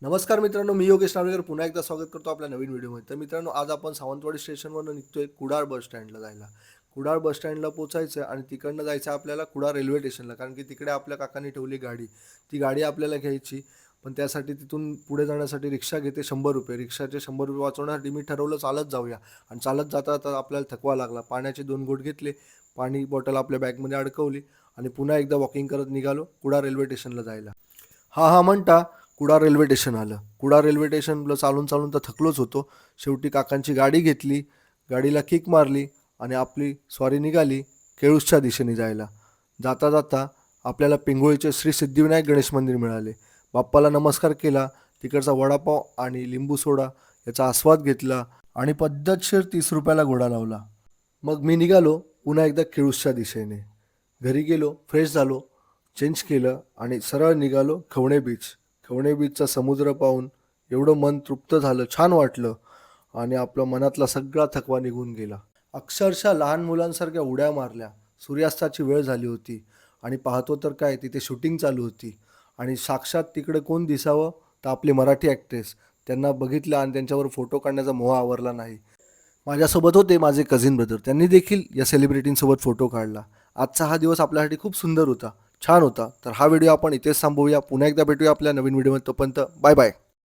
नमस्कार मित्रांनो, मी योगेश नार्वेकर पुन्हा एकदा स्वागत करतो आपल्या नवीन व्हिडिओमध्ये. तर मित्रांनो, आज आपण सावंतवाडी स्टेशनवरून निघतोय कुडाळ बस स्टँडला जायला. कुडाळ बस स्टँडला पोचायचं आणि तिकडनं जायचं आपल्याला कुडाळ रेल्वे स्टेशनला, कारण की तिकडे आपल्या काकांनी ठेवली गाडी. ती गाडी आपल्याला घ्यायची, पण त्यासाठी तिथून पुढे जाण्यासाठी रिक्षा घेते ₹100. रिक्षाचे ₹100 वाचवण्यासाठी मी ठरवलं चालत जाऊया, आणि चालत जाता जाता आपल्याला थकवा लागला. पाण्याचे 2 घोट घेतले, पाणी बॉटल आपल्या बॅगमध्ये अडकवली आणि पुन्हा एकदा वॉकिंग करत निघालो कुडाळ रेल्वे स्टेशनला जायला. हा म्हणता कुडाळ रेल्वे स्टेशन आलं. कुडाळ रेल्वे स्टेशनला चालून चालून तर थकलोच होतो. शेवटी काकांची गाडी घेतली, गाडीला किक मारली आणि आपली स्वारी निघाली केळूसच्या दिशेने जायला. जाता जाता आपल्याला पिंगोळीचे श्री सिद्धिविनायक गणेश मंदिर मिळाले. बाप्पाला नमस्कार केला, तिकडचा वडापाव आणि लिंबू सोडा याचा आस्वाद घेतला आणि पद्धतशीर ₹30 घोडा लावला. मग मी निघालो पुन्हा एकदा केळूसच्या दिशेने. घरी गेलो, फ्रेश झालो, चेंज केलं आणि सरळ निघालो खवणे बीच. खवणे बीचचा समुद्र पाहून एवढं मन तृप्त झालं, छान वाटलं आणि आपला मनातला सगळा थकवा निघून गेला. अक्षरशः लहान मुलांसारख्या उड्या मारल्या. सूर्यास्ताची वेळ झाली होती आणि पाहतो तर काय, तिथे शूटिंग चालू होती आणि साक्षात तिकडे कोण दिसावं तर आपली मराठी ॲक्ट्रेस. त्यांना बघितलं आणि त्यांच्यावर फोटो काढण्याचा मोह आवरला नाही. माझ्यासोबत होते माझे कझिन ब्रदर, त्यांनी देखील या सेलिब्रिटींसोबत फोटो काढला. आजचा हा दिवस आपल्यासाठी खूप सुंदर होता, छान होता. तर हा व्हिडिओ आपण इथेच थांबवूया. पुन्हा एकदा भेटूया आपल्या नवीन व्हिडिओमध्ये. तोपर्यंत बाय बाय.